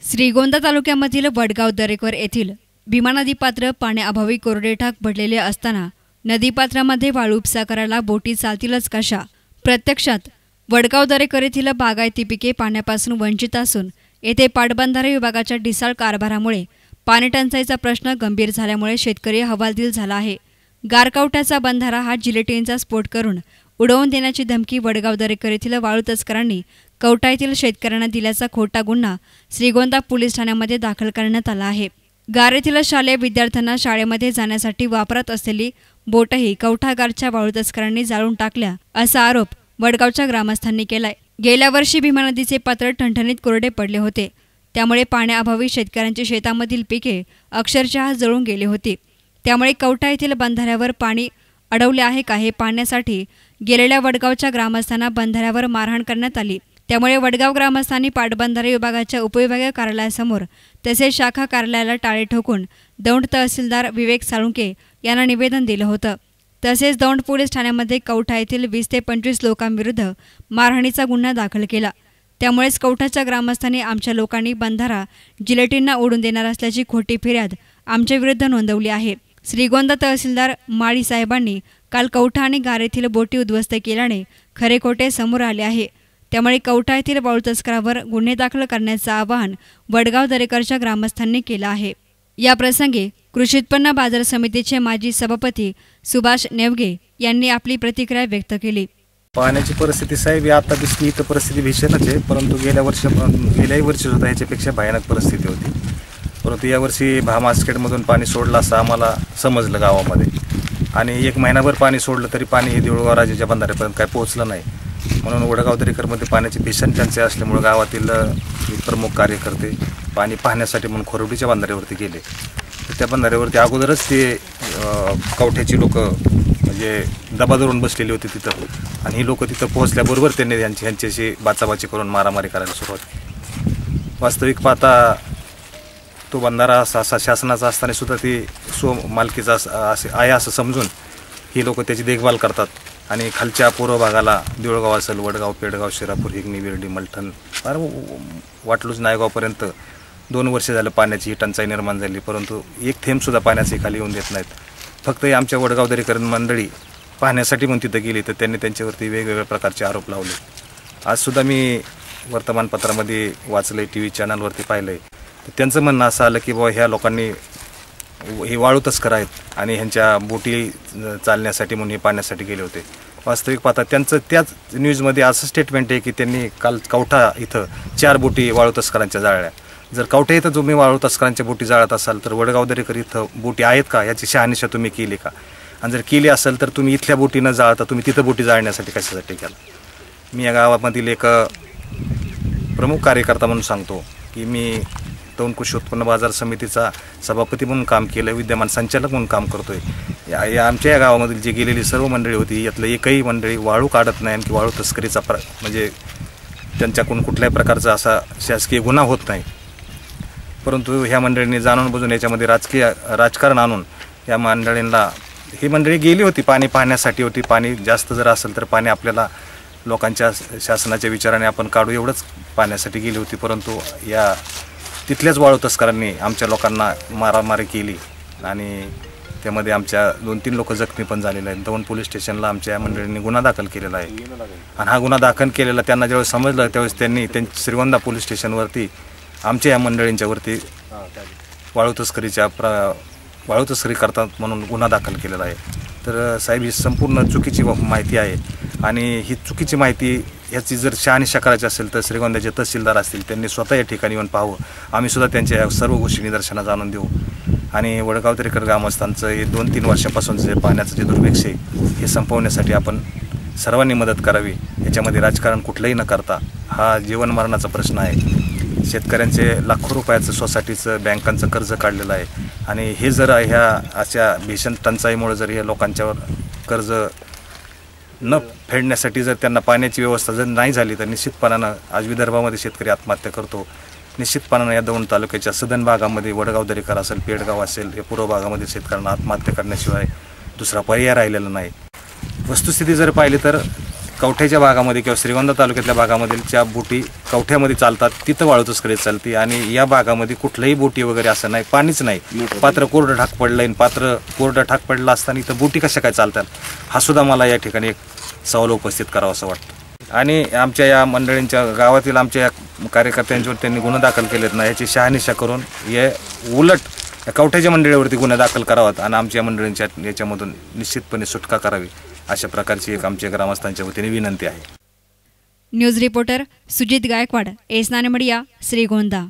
श्रीगोंदा तालुक्यामधील वडगाव दरेकर येथील भीमा नदीपात्र पाण्याअभावी कोरडेठाक पडलेले असताना नदीपात्रामध्ये वाळू उपसा करायला बोटी चालतीलच कशा? प्रत्यक्षात वडगाव दरेकर येथील बागायती पिके पाण्यापासून वंचित असून येथे पाटबंधारे विभागाच्या ढिसाळ कारभारामुळे पाणीटंचाईचा प्रश्न गंभीर झाल्यामुळे शेतकरी हवालदिल झाला आहे। गारकावठ्याचा बंधारा हा जिलेटिनचा स्फोट करून उडवून देण्याची धमकी वडगाव दरेकर येथील वाळू तस्करांनी कवठा येथील शेतकऱ्यांना दिल्याचा खोटा गुन्हा श्रीगोंदा पोलीस ठाण्यामध्ये दाखल करण्यात आला आहे। गार येथील शालेय विद्यार्थ्यांना शाळेमध्ये जाण्यासाठी वापरत असलेली बोटही कवठागारच्या वाळू तस्करांनी जाळून टाकल्या असा आरोप वडगावच्या ग्रामस्थांनी केलाय। गेल्या वर्षी भीमा नदीचे पात्र ठणठणीत कोरडे पडले होते, त्यामुळे पाण्याअभावी शेतकऱ्यांची शेतामधील पिके अक्षरशः जळून गेली होती। त्यामुळे कवठा येथील बंधाऱ्यावर पाणी अडवले आहे का हे पाहण्यासाठी गेलेल्या वडगावच्या ग्रामस्थांना बंधाऱ्यावर मारहाण करण्यात आली। त्यामुळे वडगाव ग्रामस्थांनी पाटबंधारे विभागाच्या उपविभागीय कार्यालयासमोर तसेच शाखा कार्यालयाला टाळे ठोकून दौंड तहसीलदार विवेक साळुंके यांना निवेदन दिलं होतं। तसेच दौंड पोलीस ठाण्यामध्ये कवठा येथील 20 ते 25 लोकांविरुद्ध मारहाणीचा गुन्हा दाखल केला। त्यामुळेच कवठाच्या ग्रामस्थांनी आमच्या लोकांनी बंधारा जिलेटिनना ओढून देणार असल्याची खोटी फिर्याद आमच्या विरुद्ध नोंदवली आहे। श्रीगोंदा तहसीलदार माळी साहेबांनी काल कवठा आणि गार येथील बोटी उद्ध्वस्त केल्याने खरे खोटे समोर आले आहे। त्यामुळे कवठा येथील वाळू तस्करावर गुन्हे दाखल करण्याचं आवाहन वडगाव दरेकरच्या ग्रामस्थांनी केलं आहे। या प्रसंगी कृषी उत्पन्न बाजार समितीचे माजी सभापती सुभाष नेवगे यांनी आपली प्रतिक्रिया व्यक्त केली। पाण्याची परिस्थिती साहेब आता दिसली इथं परिस्थिती भीषणच आहे, परंतु गेल्याही वर्षी सुद्धा ह्याच्यापेक्षा भयानक परिस्थिती होती। परंतु यावर्षी भामास्केटमधून पाणी सोडलं असं आम्हाला समजलं गावामध्ये, आणि 1 महिनाभर पाणी सोडलं तरी पाणी हे देऊळगाव राजाच्या बंधाऱ्यापर्यंत काय पोहोचलं नाही। म्हणून वडगाव दरेकरमध्ये पाण्याची भीषण टंचाई असल्यामुळे गावातील प्रमुख कार्यकर्ते पाणी पाहण्यासाठी म्हणून खोरवडीच्या बंधाऱ्यावरती गेले। तर त्या बंधाऱ्यावरती अगोदरच ते कवठ्याची लोक म्हणजे दबा धरून बसलेली होती तिथं, आणि ही लोक तिथं पोहोचल्याबरोबर त्यांनी यांच्याशी बाचाबाची करून मारामारी करायला सुरुवात केली। वास्तविक पाहता तो बंधारा असा शासनाचा असताना सुद्धा ती मालकीचा आहे असं समजून ही लोक त्याची देखभाल करतात, आणि खालच्या पूर्व भागाला देऊळगाव असेल, वडगाव, पेडगाव, शिरापूर, हिंगणी, बिर्डी, मलठण, फार वाटलूच नायगावपर्यंत 2 वर्ष झालं पाण्याची टंचाई निर्माण झाली, परंतु एक थेंबसुद्धा पाण्याची खाली येऊन देत नाहीत। फक्त आमच्या वडगाव दरेकर मंडळी पाहण्यासाठी म्हणून तिथं गेली तर त्यांनी त्यांच्यावरती वेगवेगळ्या प्रकारचे आरोप लावले। आजसुद्धा मी वर्तमानपत्रामध्ये वाचलं, TV चॅनलवरती पाहिलं आहे, तर त्यांचं म्हणणं असं आलं की बाबा ह्या लोकांनी हे वाळू तस्कर आहेत आणि ह्यांच्या बोटी चालण्यासाठी म्हणून हे पाण्यासाठी गेले होते। वास्तविक पाहता त्यांचं त्याच न्यूजमध्ये असं स्टेटमेंट आहे की त्यांनी काल कवठा इथं 4 बोटी वाळू तस्करांच्या जाळल्या। जर कवठा इथं तुम्ही वाळू तस्करांच्या बोटी जाळत असाल तर वडगाव दरेकर इथं बोटी आहेत का याची शहानिशा तुम्ही केली का? आणि जर केली असेल तर तुम्ही इथल्या बोटी न जाळता तुम्ही तिथं बोटी जाळण्यासाठी कशासाठी केला? मी या गावामधील एक प्रमुख कार्यकर्ता म्हणून सांगतो की मी दौंड कृषी उत्पन्न बाजार समितीचा सभापती म्हणून काम केलं, विद्यमान संचालक म्हणून काम करतोय। आमच्या या गावामधील जी गेलेली सर्व मंडळी होती यातलं एकही मंडळी वाळू काढत नाही, आणखी वाळू तस्करीचा म्हणजे त्यांच्याकडून कुठल्याही प्रकारचा असा शासकीय गुन्हा होत नाही। परंतु ह्या मंडळींनी जाणून बुजून याच्यामध्ये राजकारण आणून या मंडळींना, ही मंडळी गेली होती पाणी पाहण्यासाठी होती, पाणी जास्त जर असेल तर पाणी आपल्याला लोकांच्या शासनाच्या विचाराने आपण काढू एवढंच पाहण्यासाठी गेली होती, परंतु या तिथल्याच वाळू तस्करांनी आमच्या लोकांना मारामारी केली आणि त्यामध्ये आमच्या 2-3 लोक जखमी पण झालेले आहेत। दौंड पोलीस स्टेशनला आमच्या या मंडळींनी गुन्हा दाखल केलेला आहे, आणि हा गुन्हा दाखल केलेला त्यांना ज्यावेळेस समजलं त्यावेळेस त्यांनी श्रीगोंदा पोलीस स्टेशनवरती आमच्या या मंडळींच्यावरती वाळू तस्करी करतात म्हणून गुन्हा दाखल केलेला आहे। तर साहेब ही संपूर्ण चुकीची माहिती आहे, आणि ही चुकीची माहिती ह्याची जर शहानिशा करायची असेल तर श्रीगोंद्याचे तहसीलदार असतील त्यांनी स्वतः या ठिकाणी येऊन पाहावं। आम्ही सुद्धा त्यांच्या सर्व गोष्टी निदर्शनास आणून देऊ, आणि वडगाव दरेकर ग्रामस्थांचं हे 2-3 वर्षापासून जे पाण्याचं जे दुर्भिक्ष आहे हे संपवण्यासाठी आपण सर्वांनी मदत करावी। याच्यामध्ये राजकारण कुठलंही न करता हा जीवन मरणाचा प्रश्न आहे। शेतकऱ्यांचे लाखो रुपयाचं सोसायटीचं बँकांचं कर्ज काढलेलं आहे, आणि हे जर ह्या अशा भीषण टंचाईमुळे जर या लोकांच्यावर कर्ज न फेडण्यासाठी जर त्यांना पाण्याची व्यवस्था जर नाही झाली तर निश्चितपणानं आज विदर्भामध्ये शेतकरी आत्महत्या करतो। निश्चितपणानं या दौंड तालुक्याच्या सदन भागामध्ये वडगाव दरेकर असेल, पेडगाव असेल, या पूर्व भागामध्ये शेतकऱ्यांना आत्महत्या करण्याशिवाय दुसरा पर्याय राहिलेला नाही। वस्तुस्थिती जर पाहिली तर कवठ्याच्या भागामध्ये किंवा श्रीगोंदा तालुक्यातल्या भागामधील ज्या बोटी कवठ्यामध्ये चालतात तिथं वाळू तस्करी चालते आणि या भागामध्ये कुठल्याही बोटी वगैरे असं नाही, पाणीच नाही, पात्र कोरडं ठाक पडलंय आणि पात्र कोरडं ठाक पडलं असताना इथं बोटी कशा काय चालतात हा सुद्धा मला या ठिकाणी एक सवाल उपस्थित करावा असं वाटतं. आणि आमच्या या मंडळींच्या गावातील आमच्या या कार्यकर्त्यांच्यावर त्यांनी गुन्हे दाखल केलेत ना याची शहानिशा करून हे उलट कवठ्याच्या मंडळीवरती गुन्हे दाखल करावात आणि आमच्या मंडळींच्या याच्यामधून निश्चितपणे सुटका करावी अशा प्रकारची एक आमच्या ग्रामस्थांच्या वतीने विनंती आहे. News reporter Sujit Gaikwad, S नानेमडिया, श्रीगोंदा.